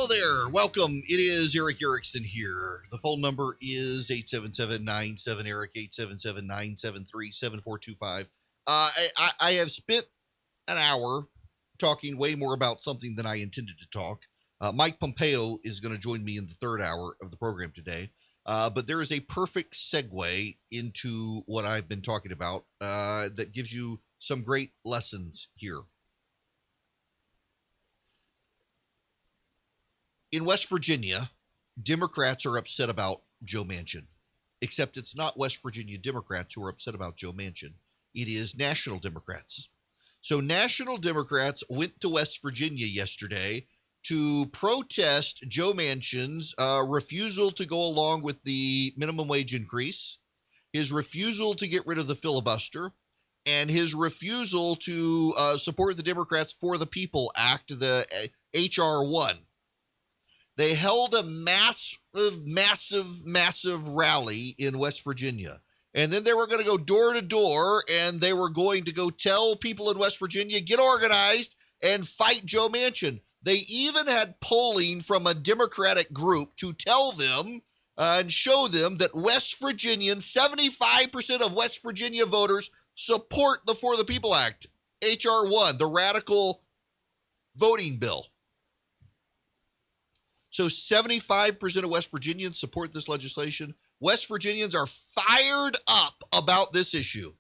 Hello there. Welcome. It is Erick Erickson here. The phone number is 877-97-ERIC, 877-973-7425. I have spent an hour talking way more about something than I intended to talk. Mike Pompeo is going to join me in the third hour of the program today. But there is a perfect segue into what I've been talking about that gives you some great lessons here. In West Virginia, Democrats are upset about Joe Manchin, except it's not West Virginia Democrats who are upset about Joe Manchin. It is national Democrats. So national Democrats went to West Virginia yesterday to protest Joe Manchin's refusal to go along with the minimum wage increase, his refusal to get rid of the filibuster, and his refusal to support the Democrats for the People Act, the H.R. 1. They held a massive rally in West Virginia. And then they were going to go door to door, and they were going to go tell people in West Virginia, get organized and fight Joe Manchin. They even had polling from a Democratic group to tell them and show them that West Virginians, 75% of West Virginia voters support the For the People Act, H.R. 1, the radical voting bill. So 75% of West Virginians support this legislation. West Virginians are fired up about this issue.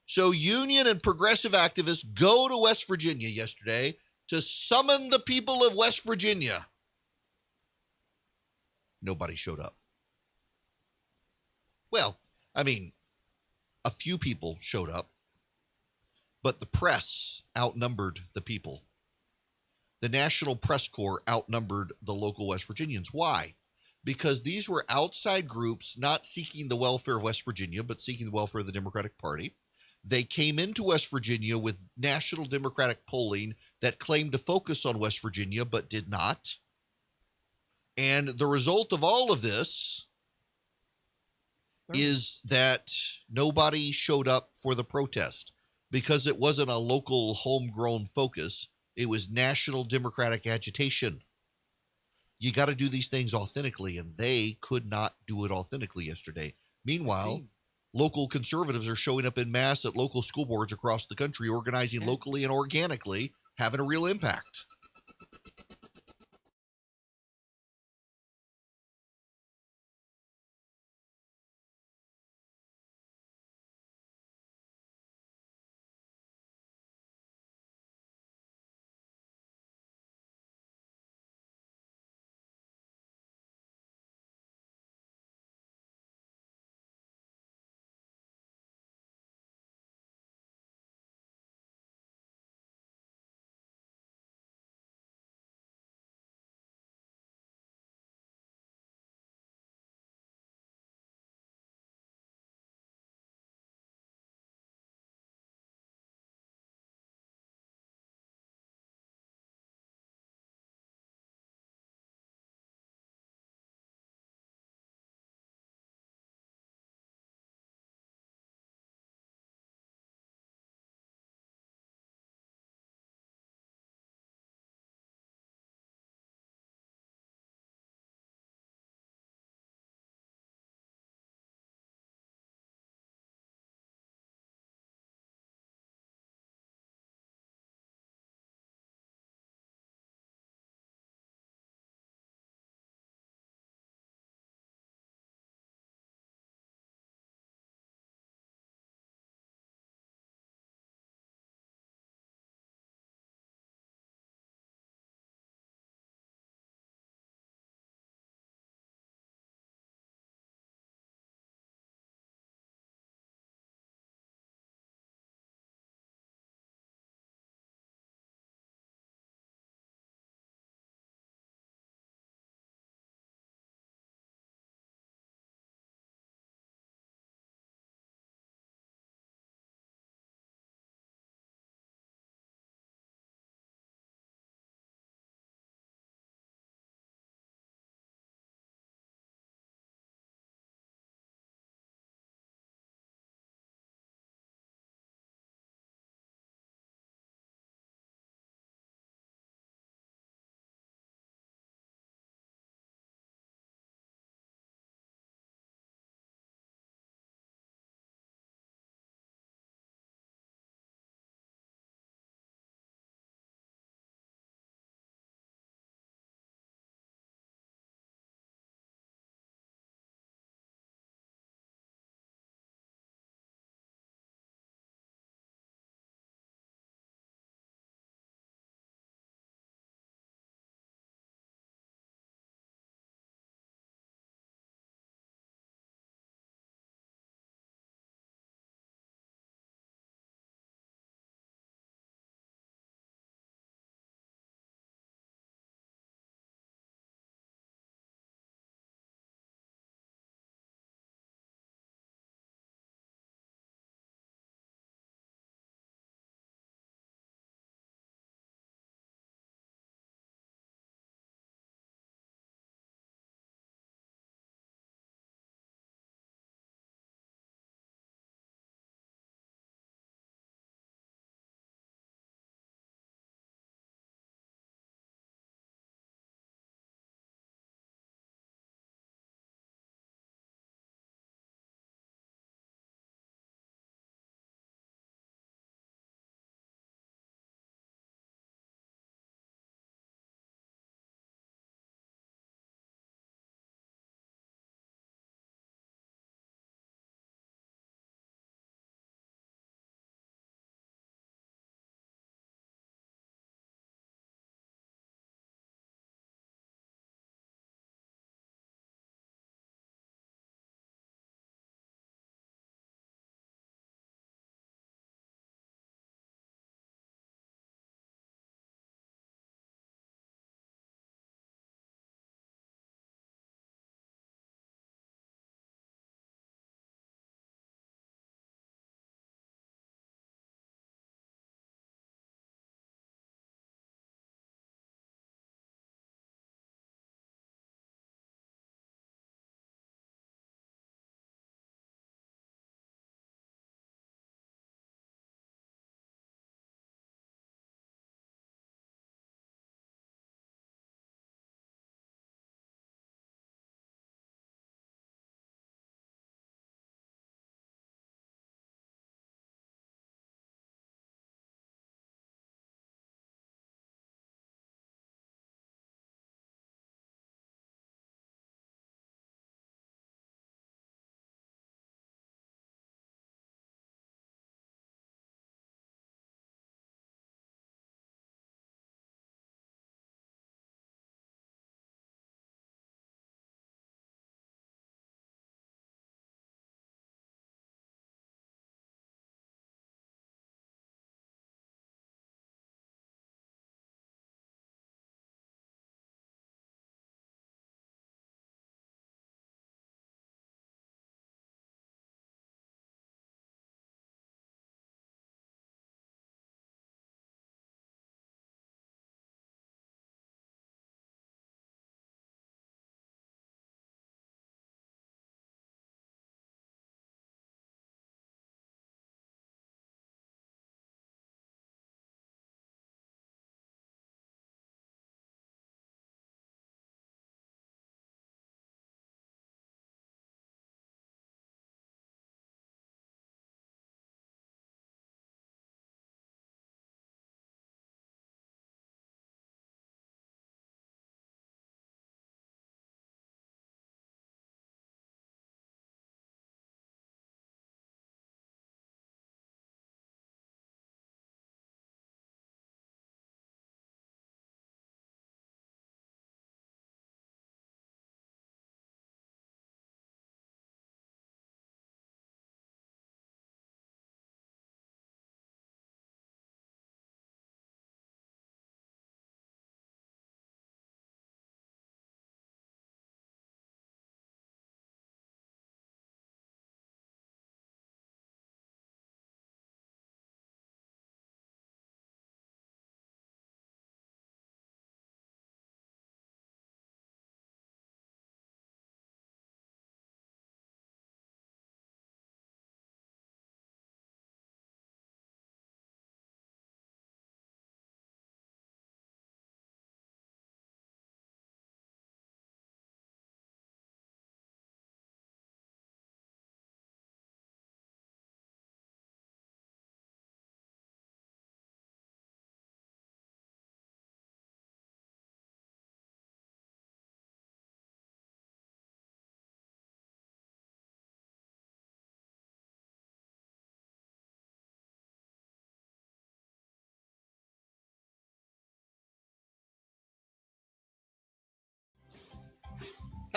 So union and progressive activists go to West Virginia yesterday to summon the people of West Virginia. Nobody showed up. Well, I mean, a few people showed up, but the press outnumbered the people. The National Press Corps outnumbered the local West Virginians. Why? Because these were outside groups not seeking the welfare of West Virginia, but seeking the welfare of the Democratic Party. They came into West Virginia with national Democratic polling that claimed to focus on West Virginia, but did not. And the result of all of this is that nobody showed up for the protest because it wasn't a local homegrown focus. It was national Democratic agitation. You got to do these things authentically, and they could not do it authentically yesterday. Meanwhile, local conservatives are showing up in mass at local school boards across the country, organizing locally and organically, having a real impact.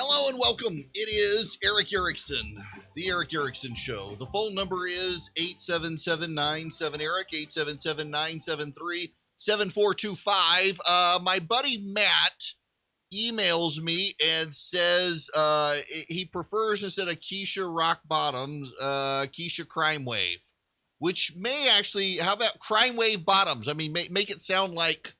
Hello and welcome. It is Erick Erickson, the Erick Erickson Show. The phone number is 877-97-ERIC, 877-973-7425. My buddy Matt emails me and says he prefers, instead of Keisha Rock Bottoms, Keisha Crime Wave, which may actually, how about Crime Wave Bottoms? I mean, make it sound like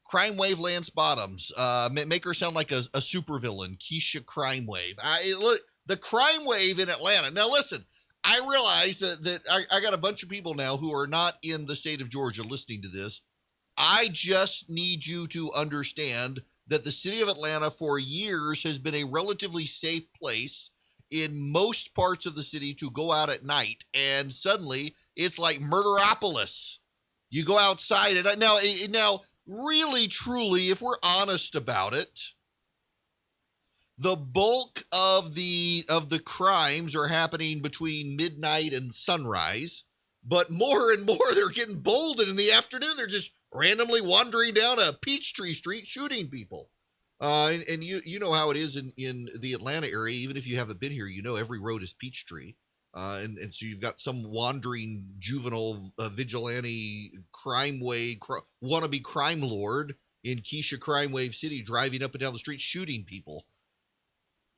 Crime Wave Lance Bottoms. Make her sound like a supervillain, Keisha Crime Wave. Look, the Crime Wave in Atlanta. Now, listen, I realize that I got a bunch of people now who are not in the state of Georgia listening to this. I just need you to understand that the city of Atlanta for years has been a relatively safe place in most parts of the city to go out at night, and suddenly it's like Murderopolis. You go outside, and now, really, truly, if we're honest about it, the bulk of the crimes are happening between midnight and sunrise, but more and more they're getting bolden in the afternoon. They're just randomly wandering down a Peachtree Street shooting people. And you know how it is in the Atlanta area. Even if you haven't been here, you know every road is Peachtree. And so you've got some wandering juvenile vigilante crime wave, wannabe crime lord in Keisha Crime Wave City driving up and down the street shooting people.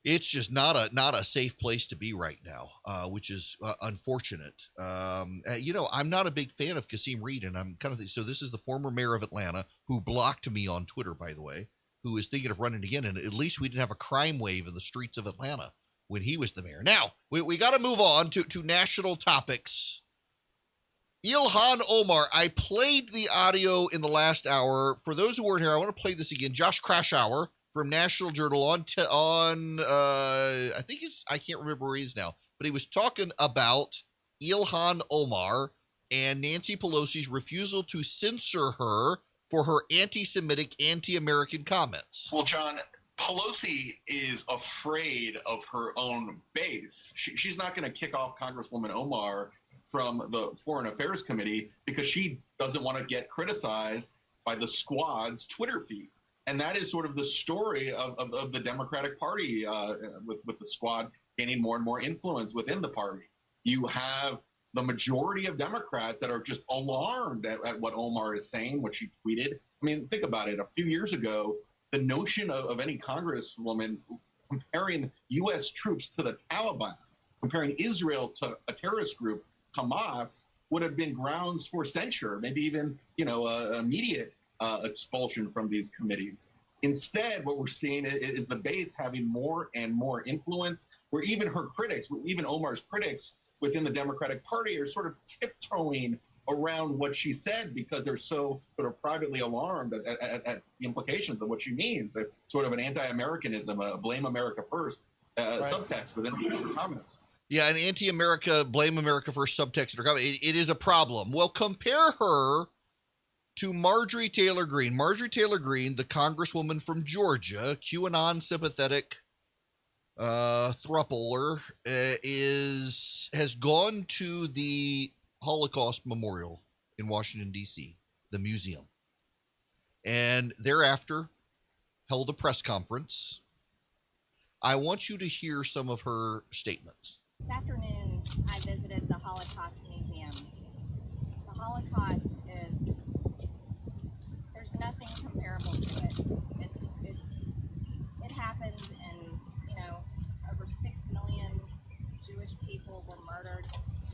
It's just not a safe place to be right now, which is unfortunate. I'm not a big fan of Kasim Reed, and I'm kind of so this is the former mayor of Atlanta who blocked me on Twitter, by the way, who is thinking of running again. And at least we didn't have a crime wave in the streets of Atlanta when he was the mayor. Now, we got to move on to national topics. Ilhan Omar, I played the audio in the last hour. For those who weren't here, I want to play this again. Josh Krashour from National Journal I think I can't remember where he is now, but he was talking about Ilhan Omar and Nancy Pelosi's refusal to censor her for her anti-Semitic, anti-American comments. Well, John, Pelosi is afraid of her own base. She's not going to kick off Congresswoman Omar from the Foreign Affairs Committee because she doesn't want to get criticized by the squad's Twitter feed. And that is sort of the story of the Democratic Party with the squad gaining more and more influence within the party. You have the majority of Democrats that are just alarmed at what Omar is saying, what she tweeted. I mean, think about it. A few years ago, the notion of any congresswoman comparing U.S. troops to the Taliban, comparing Israel to a terrorist group, Hamas, would have been grounds for censure, maybe even, immediate expulsion from these committees. Instead, what we're seeing is the base having more and more influence, where even her critics, even Omar's critics within the Democratic Party are sort of tiptoeing around what she said because they're so sort of privately alarmed at the implications of what she means. They're sort of an anti-Americanism, a blame America first subtext within the comments. Yeah, an anti-America, blame America first subtext in her comment. It is a problem. Well, compare her to Marjorie Taylor Greene. Marjorie Taylor Greene, the congresswoman from Georgia, QAnon sympathetic thruppler, has gone to the Holocaust Memorial in Washington, D.C., the museum, and thereafter held a press conference. I want you to hear some of her statements. This afternoon, I visited the Holocaust Museum. The Holocaust there's nothing comparable to it. It happened, and over 6 million Jewish people were murdered.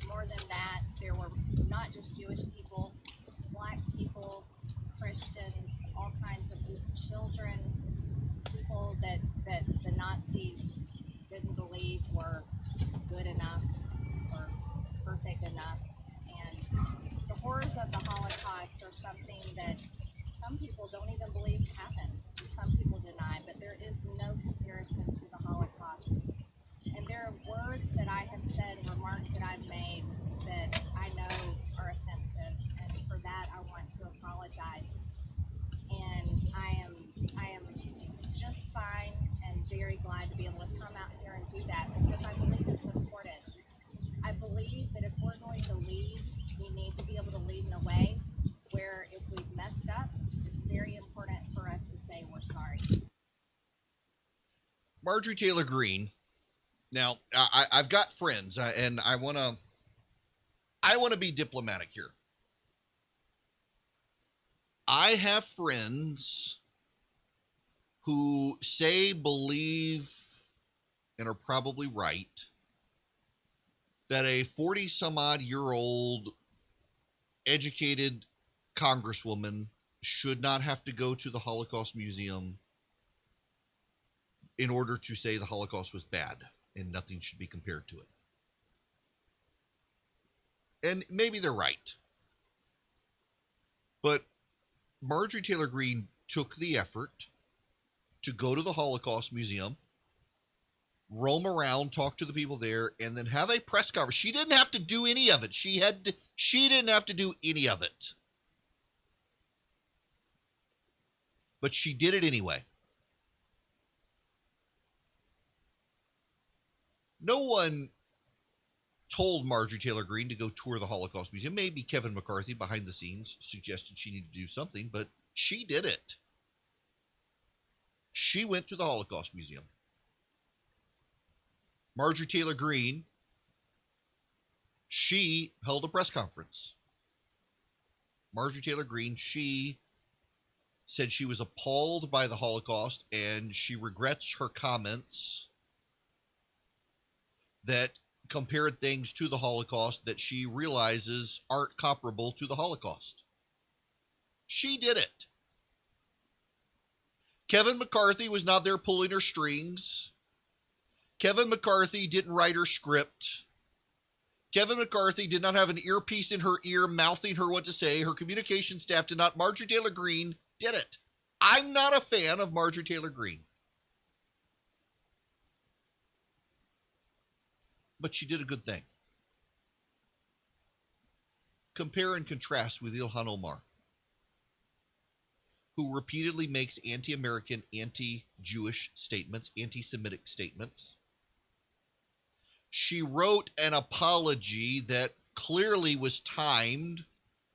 More than that, there were not just Jewish people, Black people, Christians, all kinds of children, people that the Nazis didn't believe were good enough or perfect enough. And the horrors of the Holocaust are something that some people don't even believe happened. Some people deny, but there is no comparison to the Holocaust. And there are words that I have said, remarks that I've made that I know are offensive, and for that I want to apologize. And I am just fine and very glad to be able to come out here and do that because I believe it's important. I believe that if we're going to lead, we need to be able to lead in a way where if we've messed up, it's very important for us to say we're sorry. Marjorie Taylor Greene. Now, I've got friends, and I want to be diplomatic here. I have friends who say, believe, and are probably right, that a 40-some-odd-year-old educated congresswoman should not have to go to the Holocaust Museum in order to say the Holocaust was bad and nothing should be compared to it. And maybe they're right. But Marjorie Taylor Greene took the effort to go to the Holocaust Museum, roam around, talk to the people there, and then have a press conference. She didn't have to do any of it. She didn't have to do any of it. But she did it anyway. No one told Marjorie Taylor Greene to go tour the Holocaust Museum. Maybe Kevin McCarthy behind the scenes suggested she needed to do something, but she did it. She went to the Holocaust Museum. Marjorie Taylor Greene, she held a press conference. Marjorie Taylor Greene, she said she was appalled by the Holocaust and she regrets her comments that compared things to the Holocaust that she realizes aren't comparable to the Holocaust. She did it. Kevin McCarthy was not there pulling her strings. Kevin McCarthy didn't write her script. Kevin McCarthy did not have an earpiece in her ear mouthing her what to say. Her communication staff did not. Marjorie Taylor Greene did it. I'm not a fan of Marjorie Taylor Greene. But she did a good thing. Compare and contrast with Ilhan Omar, who repeatedly makes anti-American, anti-Jewish statements, anti-Semitic statements. She wrote an apology that clearly was timed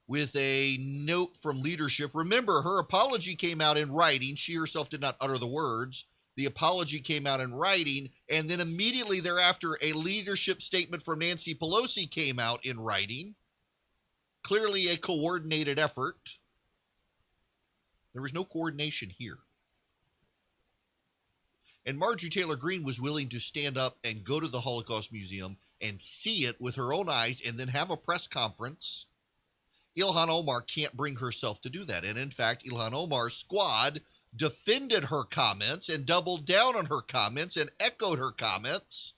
with a note from leadership. Remember, her apology came out in writing. She herself did not utter the words. The apology came out in writing, and then immediately thereafter, a leadership statement from Nancy Pelosi came out in writing. Clearly a coordinated effort. There was no coordination here. And Marjorie Taylor Greene was willing to stand up and go to the Holocaust Museum and see it with her own eyes and then have a press conference. Ilhan Omar can't bring herself to do that. And in fact, Ilhan Omar's squad defended her comments and doubled down on her comments and echoed her comments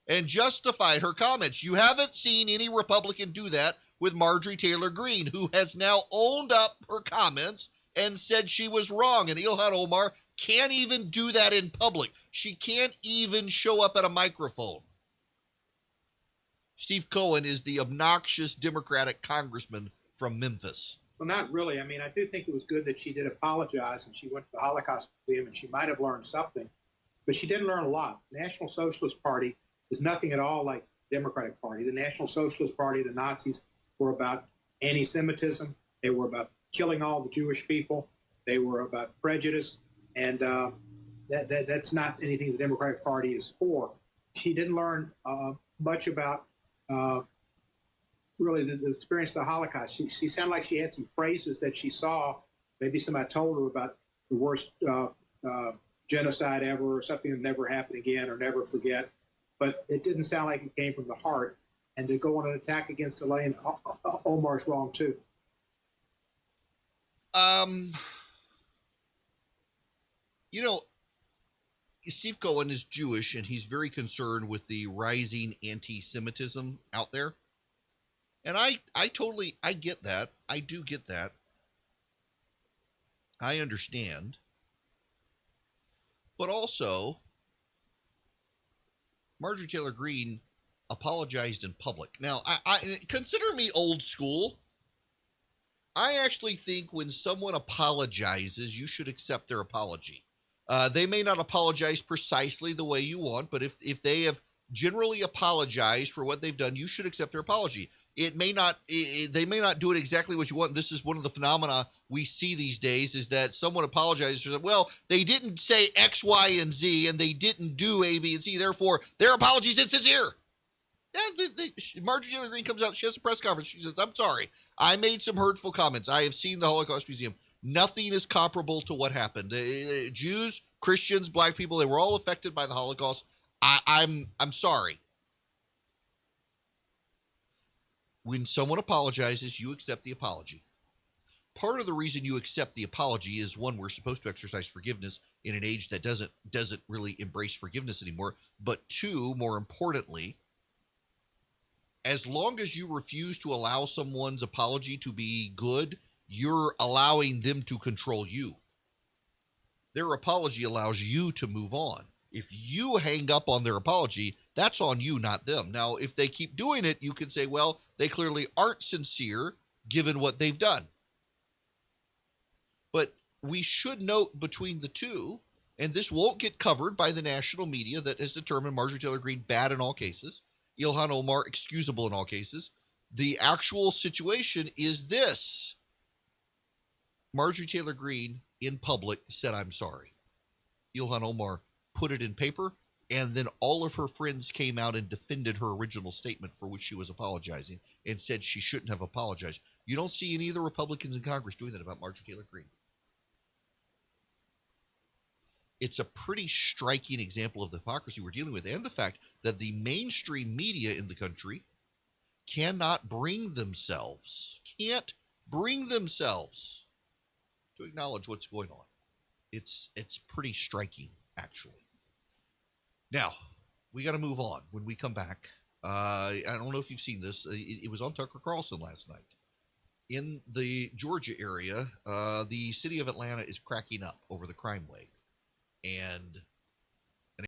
and justified her comments. You haven't seen any Republican do that with Marjorie Taylor Greene, who has now owned up her comments and said she was wrong. And Ilhan Omar can't even do that in public. She can't even show up at a microphone. Steve Cohen is the obnoxious Democratic congressman from Memphis. Well, not really. I mean, I do think it was good that she did apologize and she went to the Holocaust Museum and she might have learned something, but she didn't learn a lot. The National Socialist Party is nothing at all like the Democratic Party. The National Socialist Party, the Nazis, were about anti-Semitism. They were about killing all the Jewish people. They were about prejudice. And that's not anything the Democratic Party is for. She didn't learn much about really the experience of the Holocaust. She sounded like she had some phrases that she saw. Maybe somebody told her about the worst genocide ever or something that never happened again or never forget. But it didn't sound like it came from the heart. And to go on an attack against Elaine Omar's wrong, too. You know, Steve Cohen is Jewish, and he's very concerned with the rising anti-Semitism out there. And I get that. I do get that. I understand. But also, Marjorie Taylor Greene apologized in public. Now, I consider me old school. I actually think when someone apologizes, you should accept their apology. They may not apologize precisely the way you want, but if they have generally apologized for what they've done, you should accept their apology. It may not, they may not do it exactly what you want. This is one of the phenomena we see these days, is that someone apologizes for, well, they didn't say X, Y, and Z, and they didn't do A, B, and C. Therefore, their apology is insincere. Marjorie Taylor Greene comes out, she has a press conference. She says, I'm sorry, I made some hurtful comments. I have seen the Holocaust Museum. Nothing is comparable to what happened. Jews, Christians, black people, they were all affected by the Holocaust. I'm sorry. When someone apologizes, you accept the apology. Part of the reason you accept the apology is, one, we're supposed to exercise forgiveness in an age that doesn't really embrace forgiveness anymore. But two, more importantly, as long as you refuse to allow someone's apology to be good, you're allowing them to control you. Their apology allows you to move on. If you hang up on their apology, that's on you, not them. Now, if they keep doing it, you can say, well, they clearly aren't sincere given what they've done. But we should note between the two, and this won't get covered by the national media that has determined Marjorie Taylor Greene bad in all cases, Ilhan Omar excusable in all cases. The actual situation is this. Marjorie Taylor Greene in public said, I'm sorry. Ilhan Omar put it in paper, and then all of her friends came out and defended her original statement for which she was apologizing and said she shouldn't have apologized. You don't see any of the Republicans in Congress doing that about Marjorie Taylor Greene. It's a pretty striking example of the hypocrisy we're dealing with, and the fact that the mainstream media in the country can't bring themselves to acknowledge what's going on. It's pretty striking, actually. Now, we got to move on. When we come back, I don't know if you've seen this. It was on Tucker Carlson last night. In the Georgia area, the city of Atlanta is cracking up over the crime wave. And